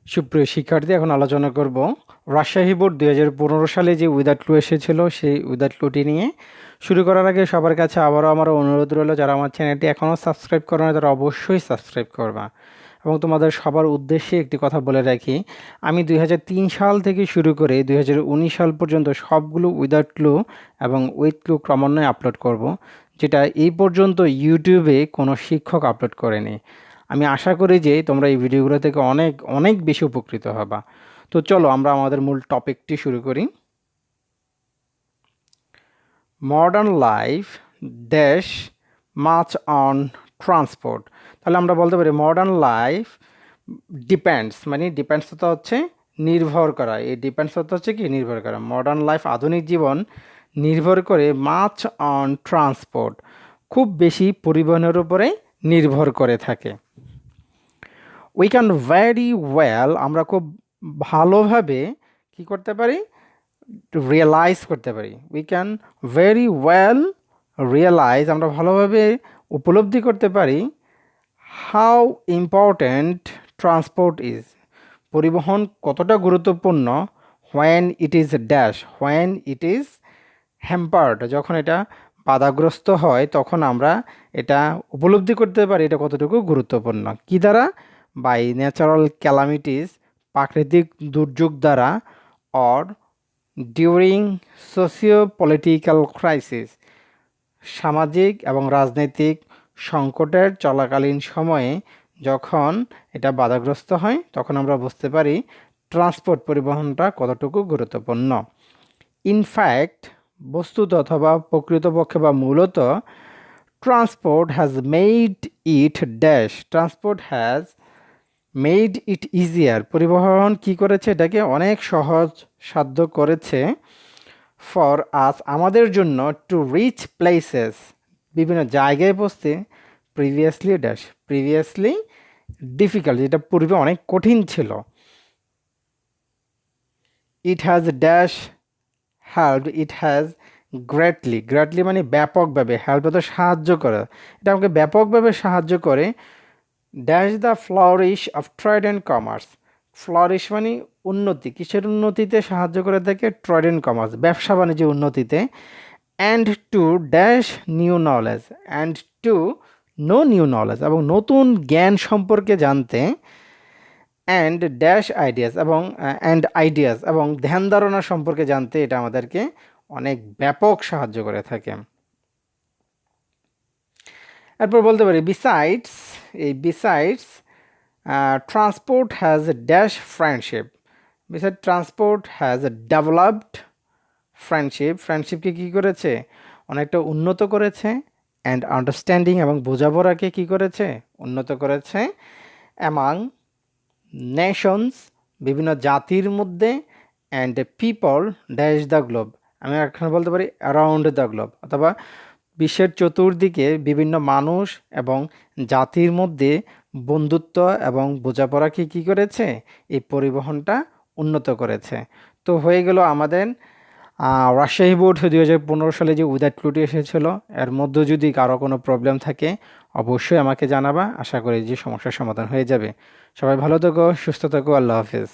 সুপ্রিয় শিক্ষার্থী, এখন আলোচনা করব রাজশাহী বোর্ড 2015 সালে যে উইদাউট ক্লু এসেছিল সেই উইদাউট ক্লুটি নিয়ে। শুরু করার আগে সবার কাছে আবারও আমার অনুরোধ রইল, যারা আমার চ্যানেলটি এখনও সাবস্ক্রাইব করে না তারা অবশ্যই সাবস্ক্রাইব করবা। এবং তোমাদের সবার উদ্দেশ্যে একটি কথা বলে রাখি, আমি 2003 সাল থেকে শুরু করে 2019 সাল পর্যন্ত সবগুলো উইদাউট ক্লু এবং উইথ ক্লু ক্রমান্বয়ে আপলোড করব, যেটা এই পর্যন্ত ইউটিউবে কোনো শিক্ষক আপলোড করেনি। আমি আশা করি যে তোমরা এই ভিডিওগুলো থেকে অনেক অনেক বেশি উপকৃত হবা। তো চলো আমরা আমাদের মূল টপিকটি শুরু করি। Modern life dash much on transport. তাহলে আমরা বলতে পারি মডার্ন লাইফ ডিপেন্ডস, মানে ডিপেন্ডস তো হচ্ছে নির্ভর করা, এই ডিপেন্ডস তো হচ্ছে কি নির্ভর করা। মডার্ন লাইফ আধুনিক জীবন নির্ভর করে মাচ অন ট্রান্সপোর্ট, খুব বেশি পরিবহনের উপরে নির্ভর করে থাকে। উই ক্যান ভেরি ওয়েল, আমরা খুব ভালোভাবে কি করতে পারি, রিয়েলাইজ করতে পারি। We can very well realize, আমরা ভালোভাবে উপলব্ধি করতে পারি হাউ ইম্পর্ট্যান্ট ট্রান্সপোর্ট ইজ, পরিবহন কতটা গুরুত্বপূর্ণ। When it is dash, when it is hampered, যখন এটা বাধাগ্রস্ত হয় তখন আমরা এটা উপলব্ধি করতে পারি এটা কতটুকু গুরুত্বপূর্ণ। কি দ্বারা? বাই ন্যাচারাল ক্যালামিটিস, প্রাকৃতিক দুর্যোগ দ্বারা, or during socio political crisis, সামাজিক এবং রাজনৈতিক সংকটের চলাকালীন সময়ে যখন এটা বাধাগ্রস্ত হয় তখন আমরা বুঝতে পারি ট্রান্সপোর্ট পরিবহনটা কতটুকু গুরুত্বপূর্ণ। ইনফ্যাক্ট, বস্তুত অথবা প্রকৃতপক্ষে বা মূলত, transport has made it dash, transport has made it easier, পরিবহন কি করেছে, এটাকে অনেক সহজ সাধ্য করেছে। ফর আস, আমাদের জন্য, টু রিচ প্লেসেস, বিভিন্ন জায়গায় পৌঁছতে, প্রিভিয়াসলি ড্যাশ, প্রিভিয়াসলি ডিফিকাল্ট, যেটা পূর্বে অনেক কঠিন ছিল। It has dash help, it has greatly, greatly মানে ব্যাপকভাবে, হেল্প তো সাহায্য করে, এটা আমাকে ব্যাপকভাবে সাহায্য করে। Dash the flourish of trade and commerce, flourish মানে উন্নতি, কিসের উন্নতিতে সাহায্য করে থাকে? ট্রেড অ্যান্ড কমার্স, ব্যবসা বাণিজ্যের উন্নতিতে। And to dash new knowledge, and to know new knowledge, এবং নতুন জ্ঞান সম্পর্কে জানতে। অ্যান্ড ড্যাশ আইডিয়াস, এবং অ্যান্ড আইডিয়াস, এবং ধ্যান ধারণা সম্পর্কে জানতে এটা আমাদেরকে অনেক ব্যাপক সাহায্য করে থাকে। এরপর বলতে পারি বিসাইডস, এই besides transport has dash friendship, beside transport has developed friendship, ফ্রেন্ডশিপকে কী করেছে? অনেকটা উন্নত করেছে। অ্যান্ড আন্ডারস্ট্যান্ডিং, এবং বোঝাপড়াকে কী করেছে? উন্নত করেছে। অ্যামাং নেশনস, বিভিন্ন জাতির মধ্যে। And people dash the globe, আমি এখানে বলতে পারি অ্যারাউন্ড দ্য গ্লোব, অথবা বিশ্বের চতুর্দিকে বিভিন্ন মানুষ এবং জাতির মধ্যে বন্ধুত্ব এবং বোঝাপড়াকে কী করেছে? এই পরিবহনটা উন্নত করেছে। তো হয়ে গেল আমাদের রাজশাহী বোর্ড 2015 সালে যে উইদাউট ক্লুটি এসেছিলো। এর মধ্যে যদি কারো কোনো প্রবলেম থাকে অবশ্যই আমাকে জানাবা, আশা করি যে সমস্যার সমাধান হয়ে যাবে। সবাই ভালো থেকো, সুস্থ থেকো, আল্লাহ হাফেজ।